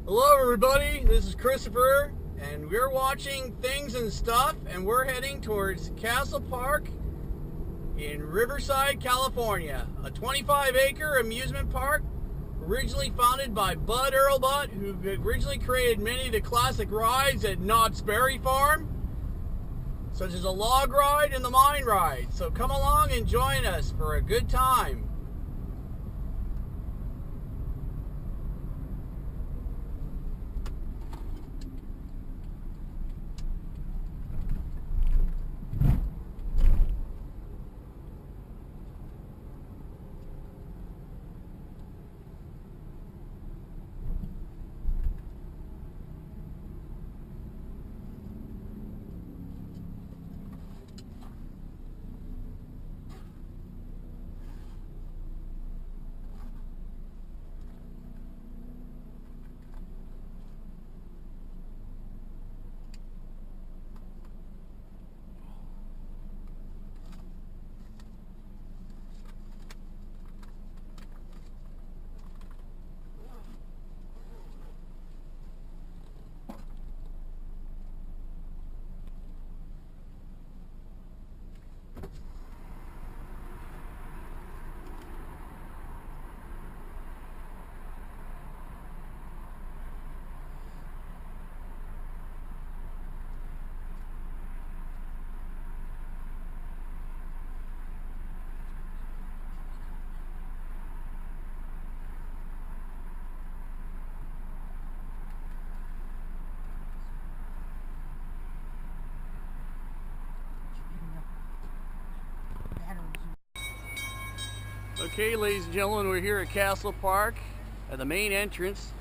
Hello everybody, this is Christopher, and we're watching Things and Stuff, and we're heading towards Castle Park in Riverside, California. A 25-acre amusement park originally founded by Bud Earlbutt, who originally created many of the classic rides at Knott's Berry Farm, such as a log ride and the mine ride. So come along and join us for a good time. Okay, ladies and gentlemen, we're here at Castle Park at the main entrance.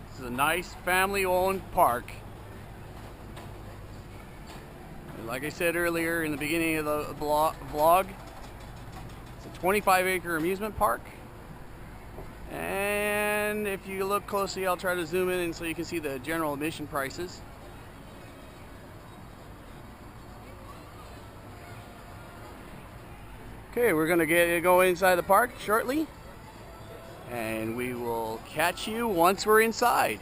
This is a nice family-owned park. And like I said earlier in the beginning of the vlog, it's a 25-acre amusement park. And if you look closely, I'll try to zoom in so you can see the general admission prices. Okay, we're going to go inside the park shortly, and we will catch you once we're inside.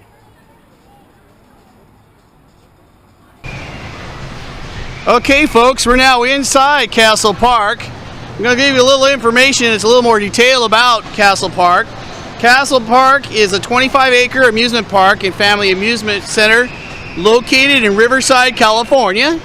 Okay folks, we're now inside Castle Park. I'm going to give you a little information. It's a little more detail about Castle Park. Castle Park is a 25-acre amusement park and family amusement center located in Riverside, California.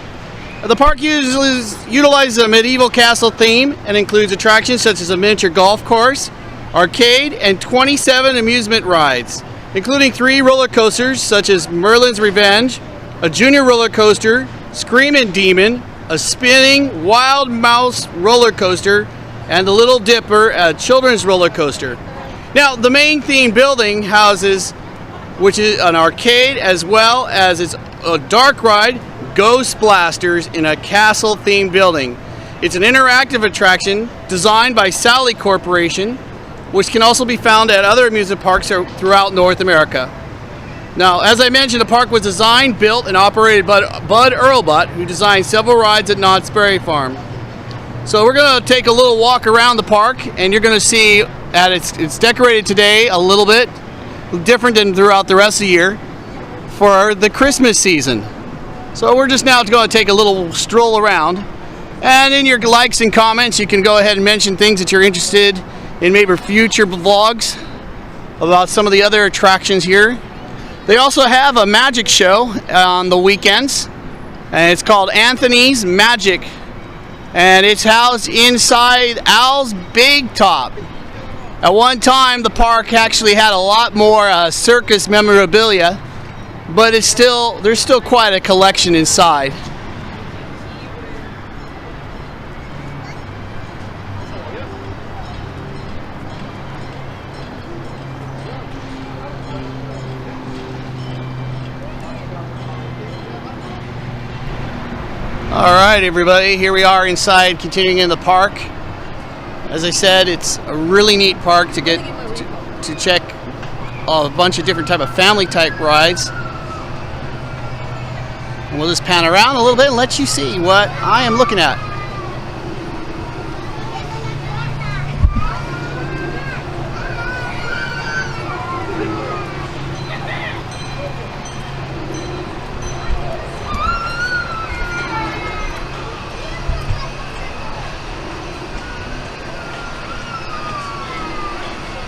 The park utilizes a medieval castle theme and includes attractions such as a miniature golf course, arcade, and 27 amusement rides, including 3 roller coasters such as Merlin's Revenge, a junior roller coaster, Screamin' Demon, a spinning Wild Mouse roller coaster, and the Little Dipper, a children's roller coaster. Now, the main theme building houses, which is an arcade, as well as its a dark ride, Ghost Blasters, in a castle-themed building. It's an interactive attraction designed by Sally Corporation, which can also be found at other amusement parks throughout North America. Now, as I mentioned, the park was designed, built, and operated by Bud Earlbutt, who designed several rides at Knott's Berry Farm. So we're going to take a little walk around the park, and you're going to see that it's decorated today a little bit different than throughout the rest of the year for the Christmas season. So we're just now going to take a little stroll around, and in your likes and comments you can go ahead and mention things that you're interested in, maybe future vlogs about some of the other attractions here. They also have a magic show on the weekends, and it's called Anthony's Magic, and it's housed inside Al's Big Top. At one time, the park actually had a lot more circus memorabilia, but there's still quite a collection inside. All right, everybody, here we are inside, continuing in the park. As I said, it's a really neat park to get to check a bunch of different type of family type rides. We'll just pan around a little bit and let you see what I am looking at.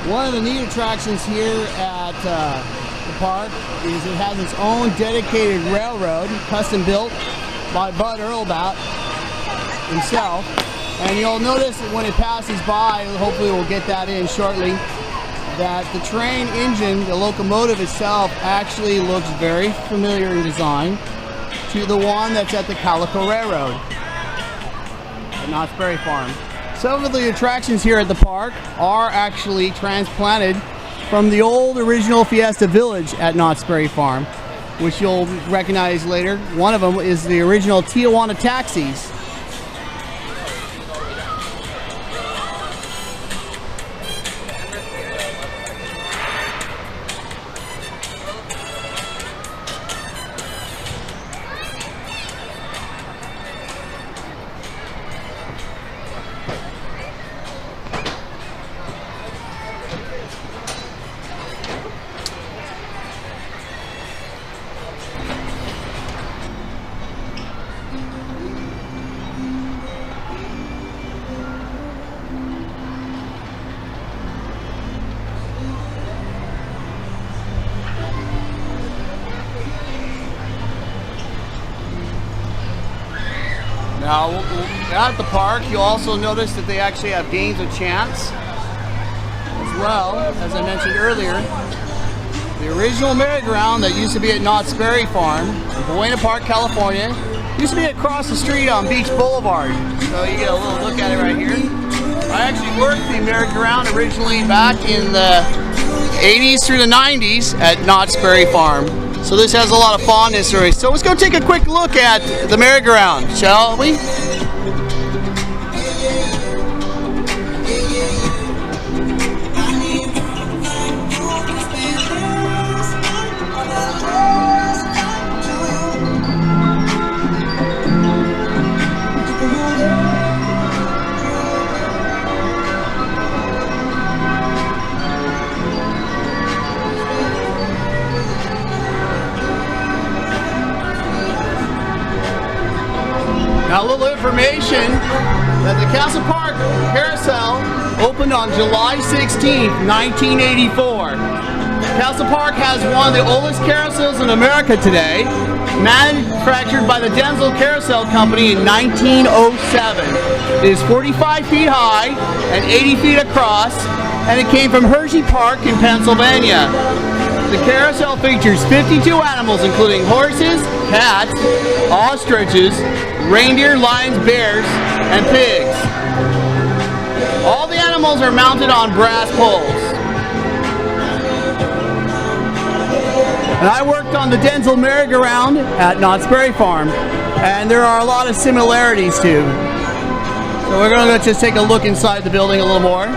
One of the neat attractions here at the park is it has its own dedicated railroad, custom built by Bud Earlbat himself. And you'll notice that when it passes by, hopefully we'll get that in shortly, that the train engine, the locomotive itself, actually looks very familiar in design to the one that's at the Calico Railroad at Knott's Berry Farm. Some of the attractions here at the park are actually transplanted from the old original Fiesta Village at Knott's Berry Farm, which you'll recognize later. One of them is the original Tijuana taxis. Now, at the park, you'll also notice that they actually have games of chance, as well, as I mentioned earlier. The original merry-go-round that used to be at Knott's Berry Farm in Buena Park, California, used to be across the street on Beach Boulevard. So you get a little look at it right here. I actually worked the merry-go-round originally back in the 80s through the 90s at Knott's Berry Farm. So this has a lot of fondness for me. So let's go take a quick look at the merry-go-round, shall we? Now, a little information that the Castle Park Carousel opened on July 16th, 1984. Castle Park has one of the oldest carousels in America today, manufactured by the Denzel Carousel Company in 1907. It is 45 feet high and 80 feet across, and it came from Hershey Park in Pennsylvania. The carousel features 52 animals, including horses, cats, ostriches, reindeer, lions, bears, and pigs. All the animals are mounted on brass poles. And I worked on the Denzel merry-go-round at Knott's Berry Farm, and there are a lot of similarities too. So we're going to just take a look inside the building a little more.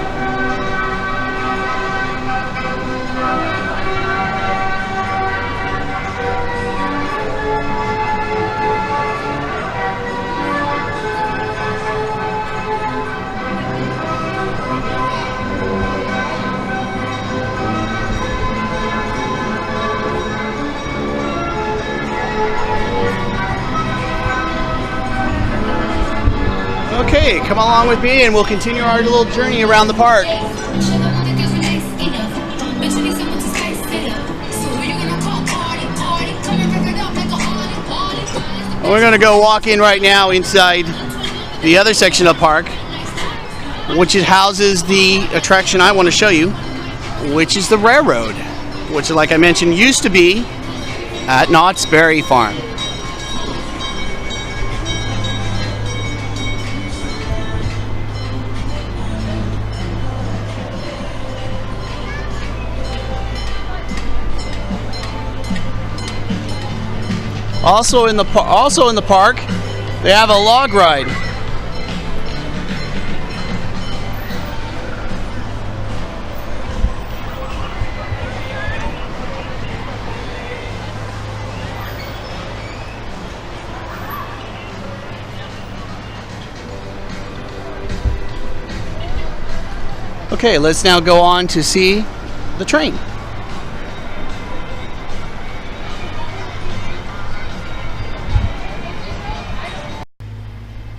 Okay, come along with me and we'll continue our little journey around the park. We're going to go walk in right now inside the other section of the park, which houses the attraction I want to show you, which is the railroad, which, like I mentioned, used to be at Knott's Berry Farm. Also in the park, they have a log ride. Okay, let's now go on to see the train.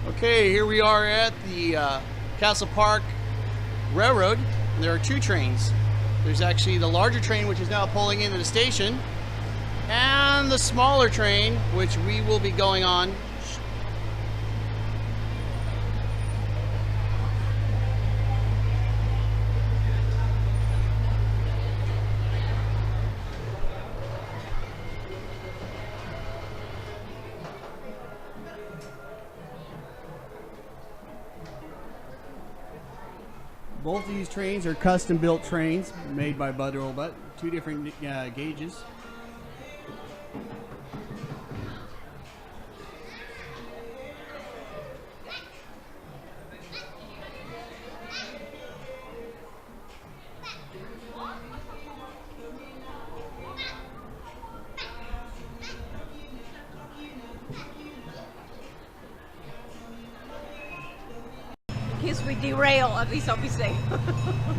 Okay, here we are at the Castle Park Railroad. And there are two trains. There's actually the larger train, which is now pulling into the station, and the smaller train, which we will be going on. Both of these trains are custom-built trains made by Bud Roebuck, two different gauges. In case we derail, at least I'll be safe.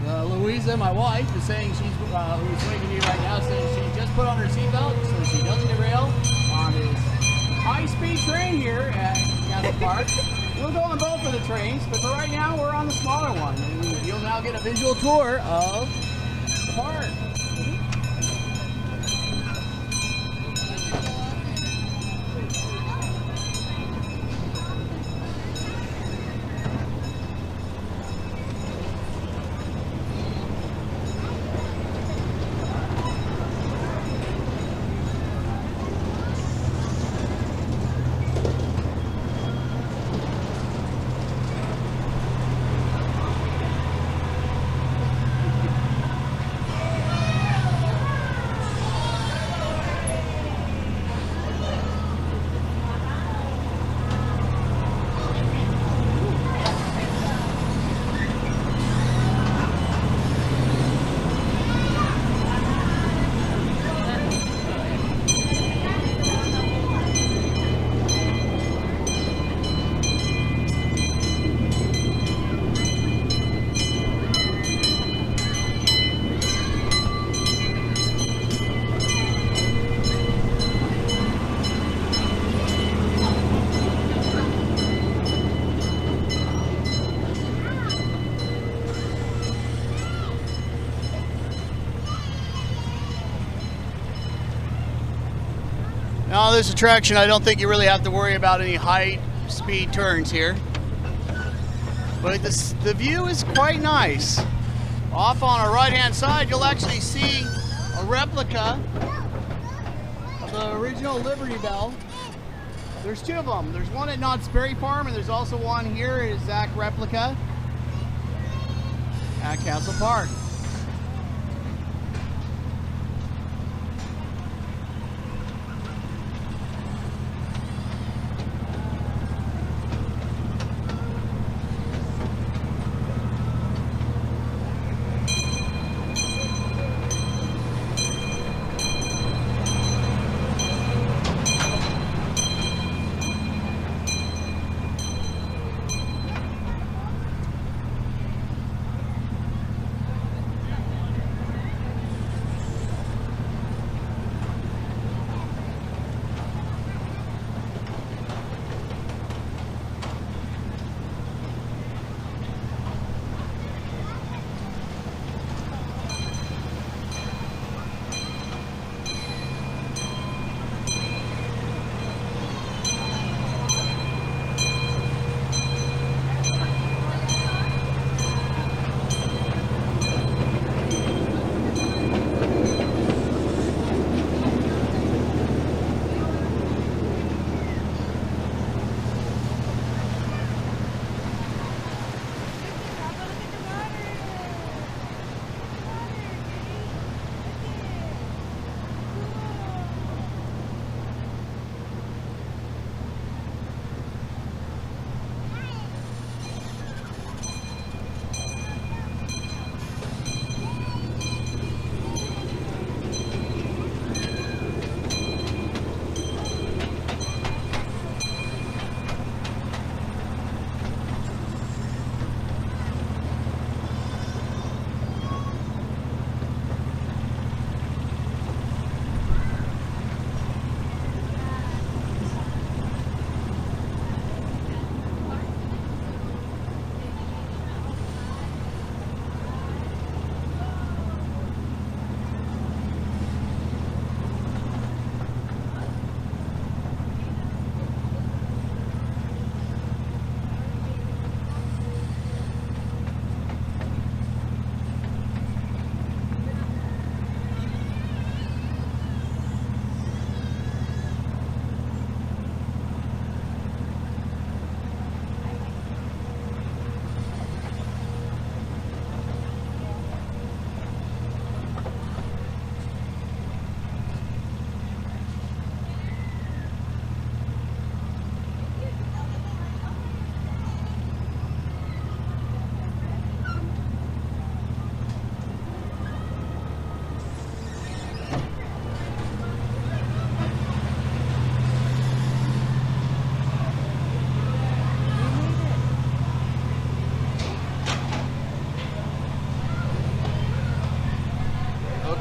Louisa, my wife, is saying who's waving to you right now, says she just put on her seatbelt so she doesn't derail on this high-speed train here at Castle Park. We'll go on both of the trains, but for right now we're on the smaller one, and you'll now get a visual tour of the park. Now this attraction, I don't think you really have to worry about any high speed turns here. But the view is quite nice. Off on our right hand side, you'll actually see a replica of the original Liberty Bell. There's two of them. There's one at Knott's Berry Farm, and there's also one here, an exact replica at Castle Park.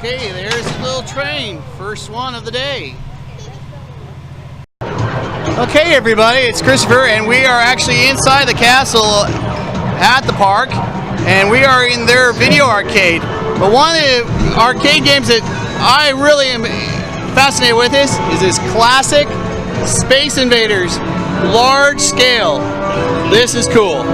Okay, there's a little train. First one of the day. Okay, everybody, it's Christopher, and we are actually inside the castle at the park, and we are in their video arcade. But one of the arcade games that I really am fascinated with is this classic Space Invaders, large scale. This is cool.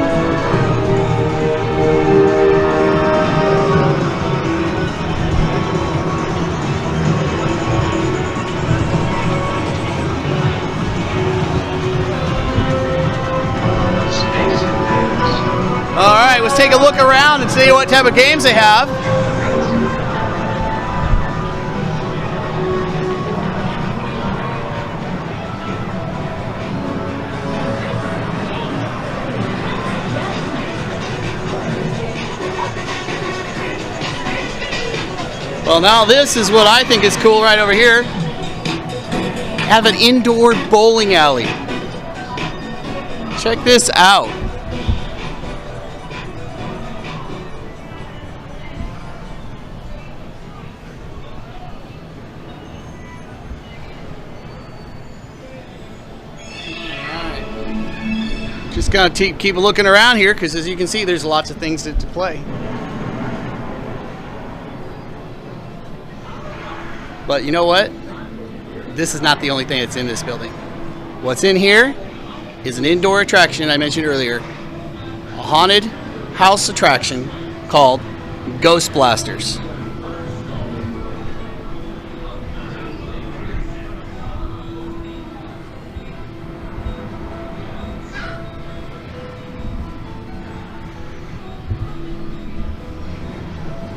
All right, let's take a look around and see what type of games they have. Well, now this is what I think is cool right over here. Have an indoor bowling alley. Check this out. Just gotta keep looking around here, because as you can see, there's lots of things to play. But you know what? This is not the only thing that's in this building. What's in here is an indoor attraction I mentioned earlier, a haunted house attraction called Ghost Blasters.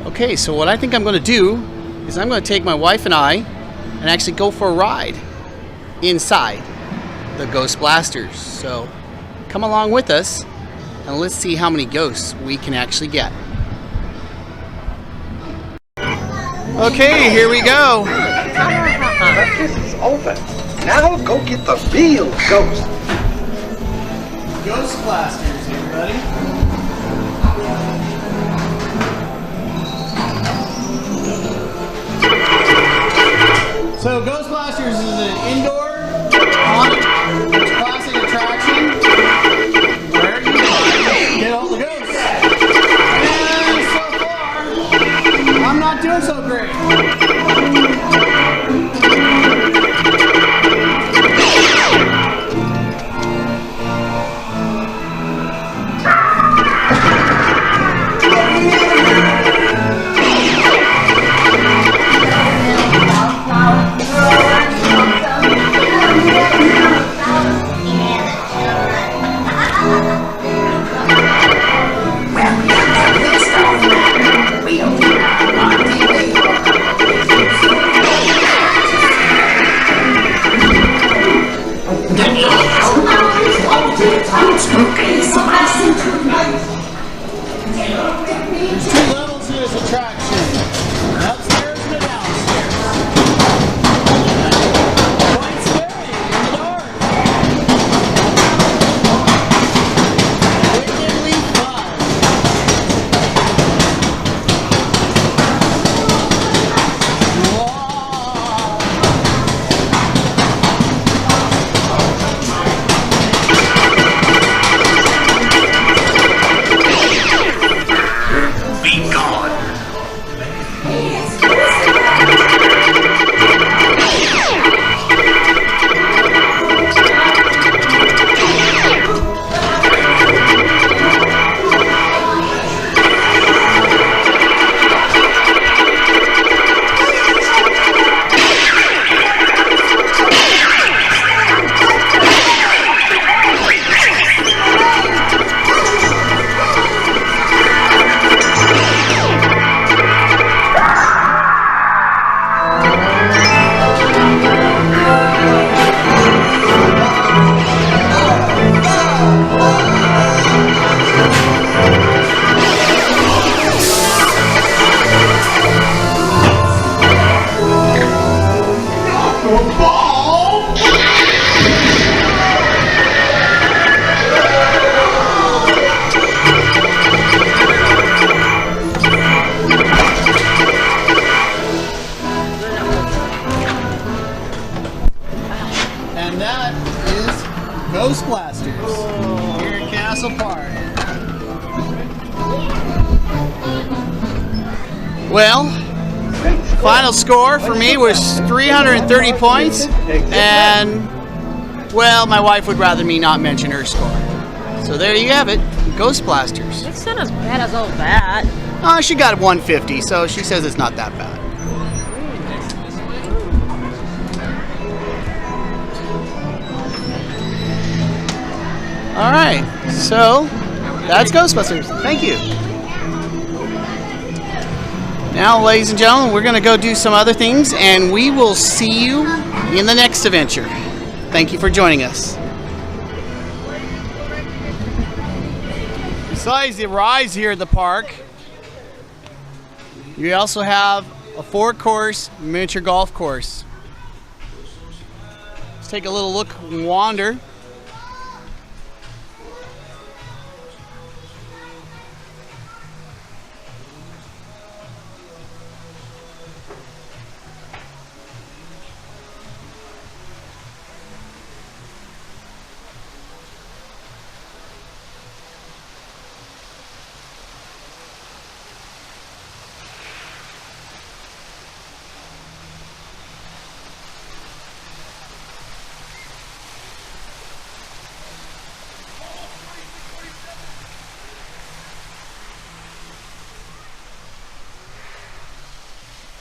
Okay, so what I think I'm going to do is I'm going to take my wife and I and actually go for a ride inside the Ghost Blasters. So come along with us and let's see how many ghosts we can actually get. Okay, here we go. This is over. Now go get the real ghost. Ghost Blasters, everybody. So Ghost Blasters is an indoor haunted classic attraction where you can get all the ghosts. And so far, I'm not doing so great. There's 2 levels to this attraction, an upstairs and a downstairs. Quite scary in the dark. Wickedly fun. Be gone. Well, final score for me was 330 points, and, well, my wife would rather me not mention her score. So there you have it, Ghost Blasters. It's not as bad as all that. She got 150, so she says it's not that bad. All right, so that's Ghostbusters. Thank you. Now, ladies and gentlemen, we're going to go do some other things, and we will see you in the next adventure. Thank you for joining us. Besides the rides here at the park, you also have a 4-course miniature golf course. Let's take a little look and wander.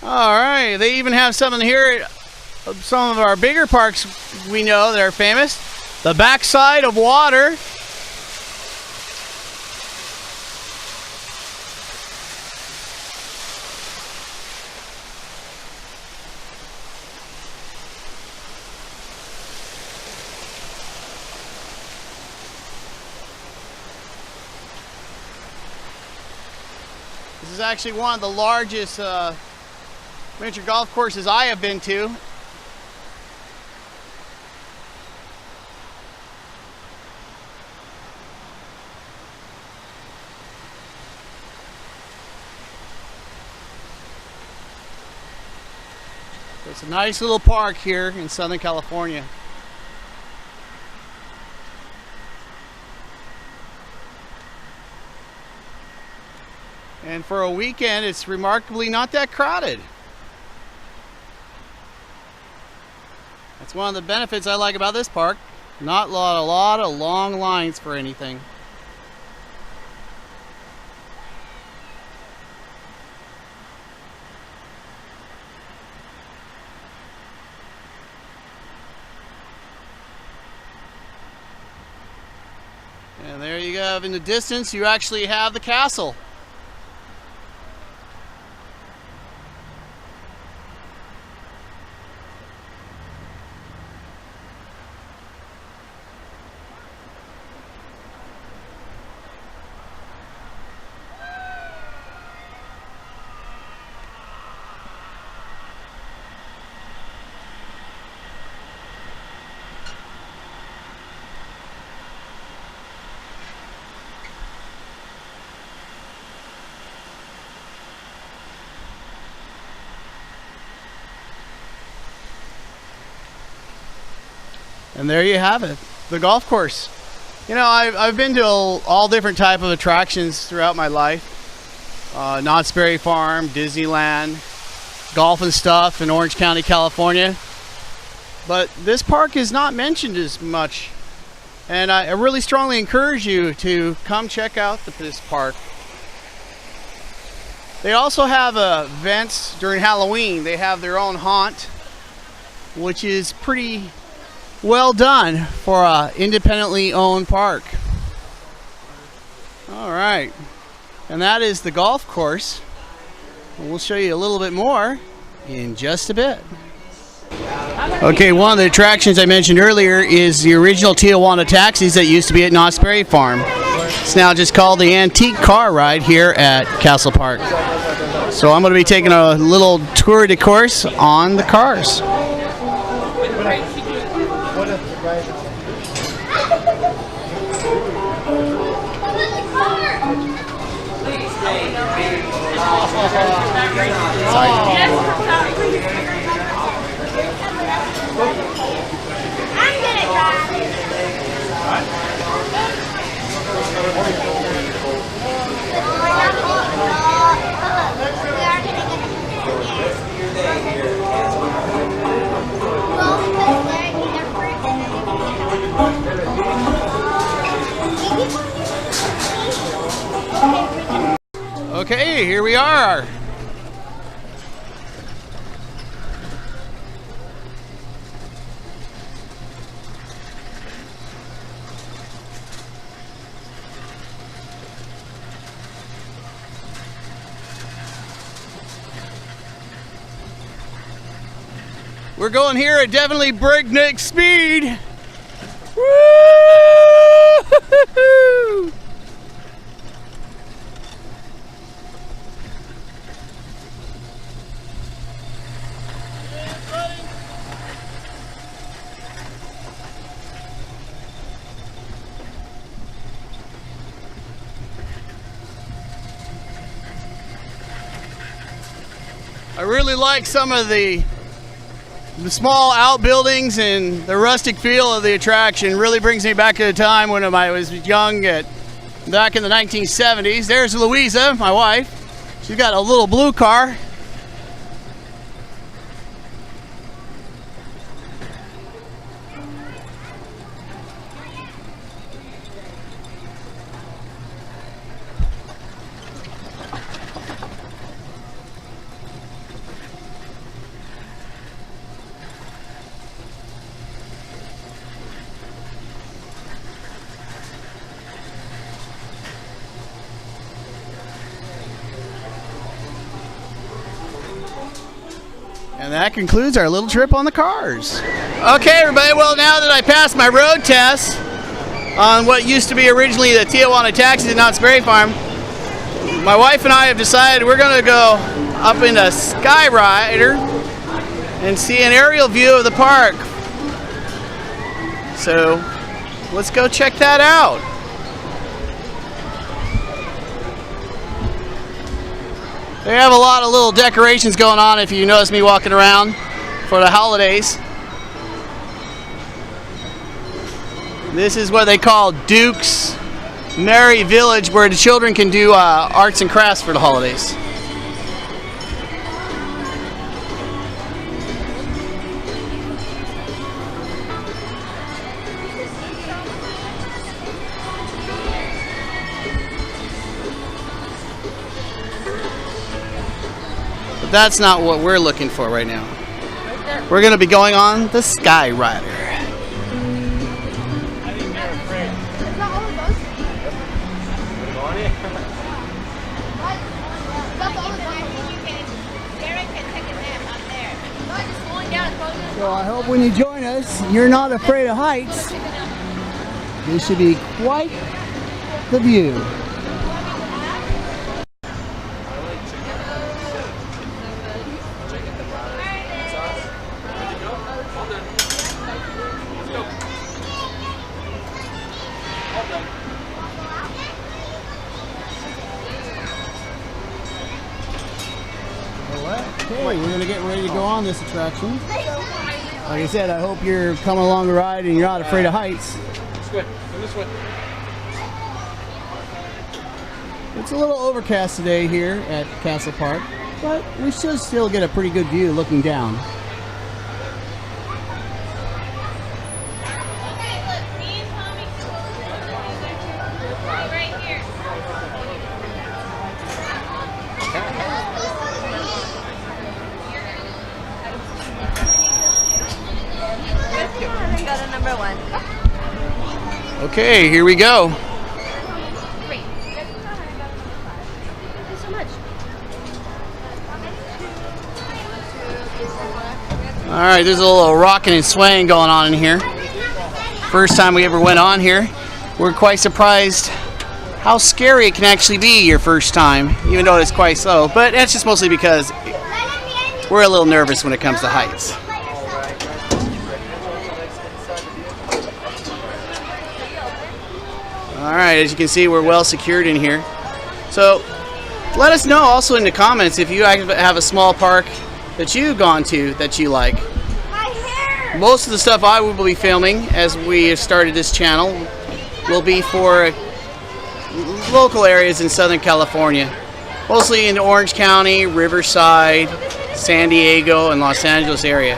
All right, they even have something here at some of our bigger parks we know that are famous. The backside of water. This is actually one of the largest miniature golf courses I have been to. It's a nice little park here in Southern California. And for a weekend, it's remarkably not that crowded. That's one of the benefits I like about this park. Not a lot of long lines for anything. And there you go, in the distance you actually have the castle. And there you have it, the golf course. You know, I've been to all different type of attractions throughout my life. Knott's Berry Farm, Disneyland, golf and stuff in Orange County, California. But this park is not mentioned as much. And I really strongly encourage you to come check out this park. They also have events during Halloween. They have their own haunt, which is pretty well done for an independently owned park. All right, and that is the golf course. We'll show you a little bit more in just a bit. Okay, one of the attractions I mentioned earlier is the original Tijuana taxis that used to be at Knott's Berry Farm. It's now just called the Antique Car Ride here at Castle Park. So I'm going to be taking a little tour de course on the cars. Okay, here we are. We're going here at definitely breakneck speed. Woo! I really like some of the small outbuildings and the rustic feel of the attraction. Really brings me back to the time when I was young, back in the 1970s. There's Louisa, my wife. She's got a little blue car. And that concludes our little trip on the cars. Okay, everybody, well, now that I passed my road test on what used to be originally the Tijuana Taxis at Knott's Berry Farm, my wife and I have decided we're going to go up in a Skyrider and see an aerial view of the park. So let's go check that out. They have a lot of little decorations going on if you notice me walking around for the holidays. This is what they call Duke's Merry Village, where the children can do arts and crafts for the holidays. That's not what we're looking for right now. We're going to be going on the Skyrider. I think they're afraid. Is that all it does? Put it on it. That's all it does. Derek can take a nap up there. No, just going down and closing. So I hope when you join us, you're not afraid of heights. This should be quite the view. Okay, we're going to get ready to go on this attraction. Like I said, I hope you're coming along the ride and you're not afraid of heights. This way. Go this way. It's a little overcast today here at Castle Park, but we should still get a pretty good view looking down. Okay, look, me and Tommy right here. Got a number one. Okay, here we go. Great. Thank you so much. All right, there's a little rocking and swaying going on in here. First time we ever went on here. We're quite surprised how scary it can actually be your first time, even though it's quite slow. But that's just mostly because we're a little nervous when it comes to heights. All right, as you can see, we're well secured in here. So let us know also in the comments if you have a small park that you've gone to that you like. Most of the stuff I will be filming as we have started this channel will be for local areas in Southern California. Mostly in Orange County, Riverside, San Diego, and Los Angeles area.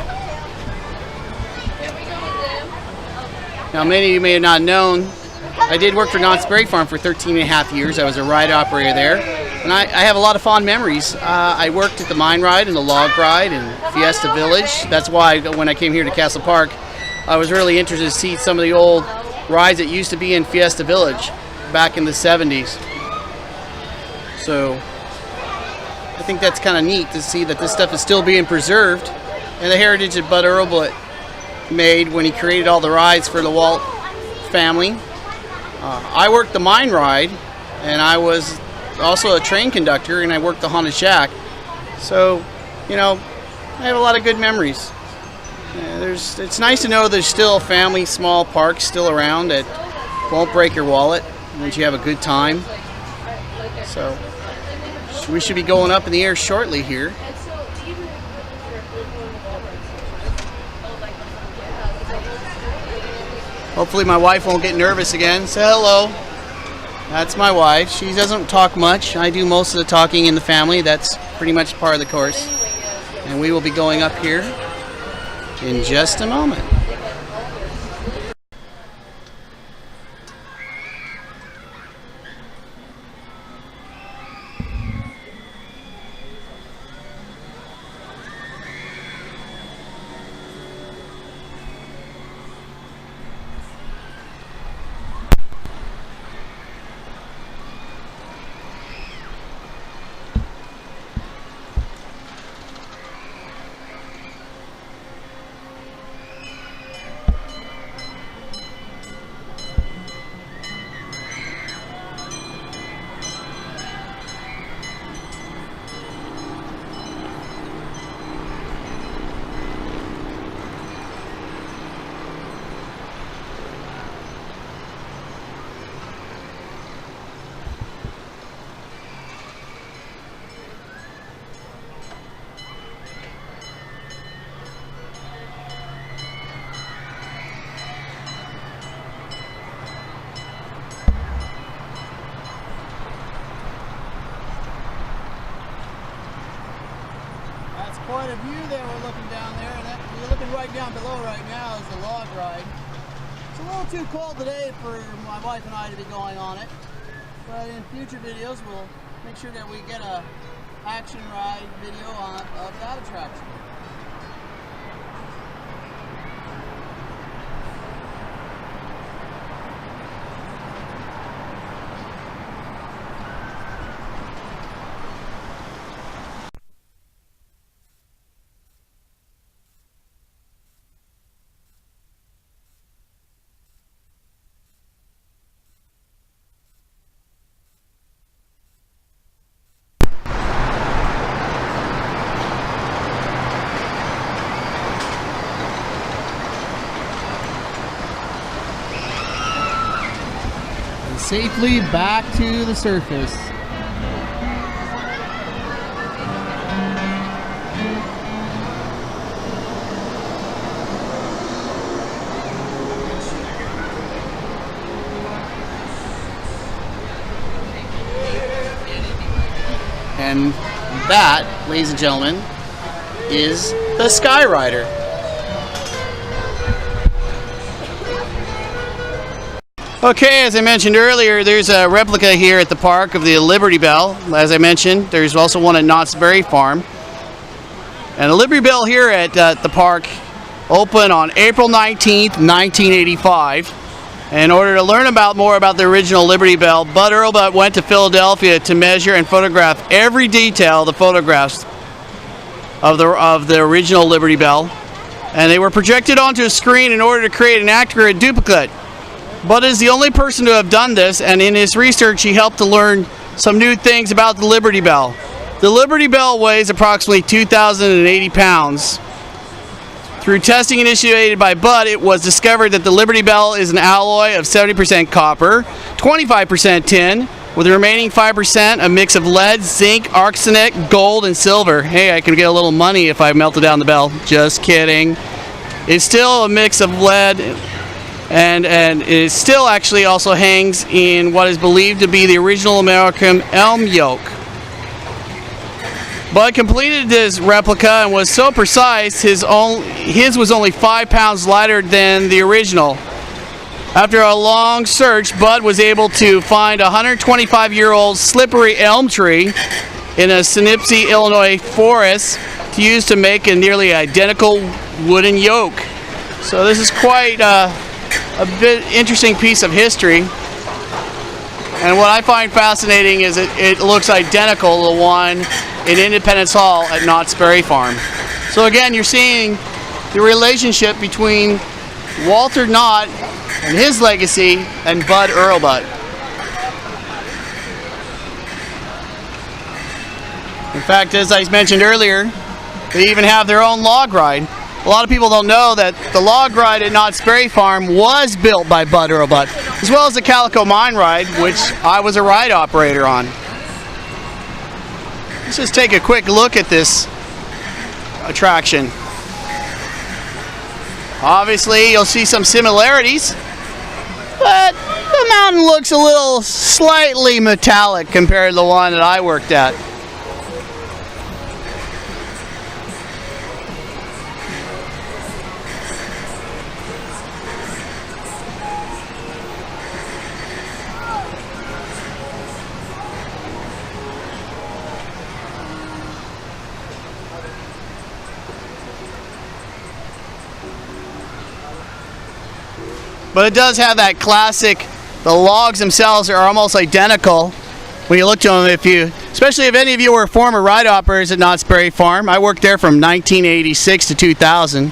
Now many of you may have not known, I did work for Knott's Berry Farm for 13 and a half years. I was a ride operator there. And I have a lot of fond memories. I worked at the Mine Ride and the Log Ride and Fiesta Village. That's why when I came here to Castle Park, I was really interested to see some of the old rides that used to be in Fiesta Village back in the 70s. So I think that's kind of neat to see that this stuff is still being preserved, and the heritage that Bud Earlbutt made when he created all the rides for the Walt family. I worked the Mine Ride, and I was also a train conductor, and I worked the Haunted Shack. So, you know, I have a lot of good memories. It's nice to know there's still family small parks still around that won't break your wallet once you have a good time. So we should be going up in the air shortly here. Hopefully my wife won't get nervous again. Say hello. That's my wife. She doesn't talk much. I do most of the talking in the family. That's pretty much part of the course. And we will be going up here in just a moment. Quite a view there we're looking down there, and we're looking right down below right now is the Log Ride. It's a little too cold today for my wife and I to be going on it, but in future videos we'll make sure that we get a action ride video of that attraction. Safely back to the surface. And that, ladies and gentlemen, is the Sky Rider. Okay, as I mentioned earlier, there's a replica here at the park of the Liberty Bell. As I mentioned, there's also one at Knott's Berry Farm. And the Liberty Bell here at the park opened on April 19th, 1985. And in order to learn more about the original Liberty Bell, Bud Earlbutt went to Philadelphia to measure and photograph every detail of the photographs of the original Liberty Bell. And they were projected onto a screen in order to create an accurate duplicate. Bud is the only person to have done this, and in his research he helped to learn some new things about the Liberty Bell. The Liberty Bell weighs approximately 2,080 pounds. Through testing initiated by Bud, it was discovered that the Liberty Bell is an alloy of 70% copper, 25% tin, with the remaining 5% a mix of lead, zinc, arsenic, gold, and silver. Hey, I could get a little money if I melted down the bell. Just kidding. It's still a mix of lead, and it still actually also hangs in what is believed to be the original American elm yoke. Bud completed this replica and was so precise, his was only 5 pounds lighter than the original. After a long search, Bud was able to find a 125-year-old slippery elm tree in a Synipse, Illinois forest to use to make a nearly identical wooden yoke. So this is quite a bit interesting piece of history. And what I find fascinating is it looks identical to the one in Independence Hall at Knott's Berry Farm. So again, you're seeing the relationship between Walter Knott and his legacy and Bud Earlbutt. In fact, as I mentioned earlier, they even have their own log ride. A lot of people don't know that the log ride at Knott's Berry Farm was built by Bud Earlbutt, as well as the Calico Mine ride, which I was a ride operator on. Let's just take a quick look at this attraction. Obviously, you'll see some similarities, but the mountain looks a little slightly metallic compared to the one that I worked at. But it does have that classic, the logs themselves are almost identical when you look to them. Especially if any of you were former ride operators at Knott's Berry Farm. I worked there from 1986 to 2000.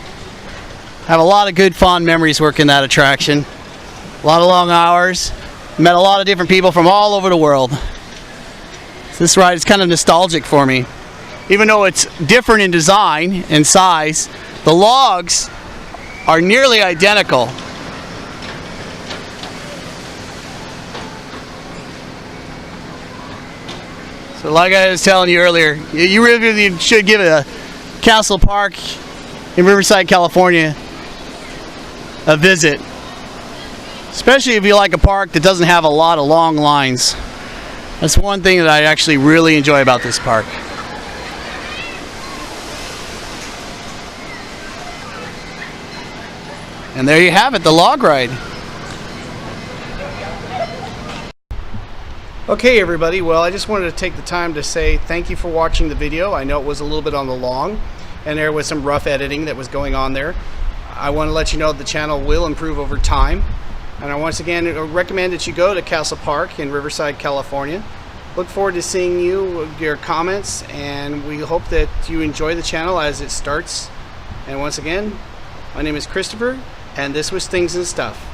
Have a lot of good fond memories working that attraction. A lot of long hours. Met a lot of different people from all over the world. So this ride is kind of nostalgic for me. Even though it's different in design and size, the logs are nearly identical. So like I was telling you earlier, you really should give a Castle Park in Riverside, California a visit. Especially if you like a park that doesn't have a lot of long lines. That's one thing that I actually really enjoy about this park. And there you have it, the log ride. Okay everybody, well I just wanted to take the time to say thank you for watching the video. I know it was a little bit on the long and there was some rough editing that was going on there. I want to let you know the channel will improve over time, and I once again recommend that you go to Castle Park in Riverside, California. Look forward to seeing your comments, and we hope that you enjoy the channel as it starts. And once again, my name is Christopher and this was Things and Stuff.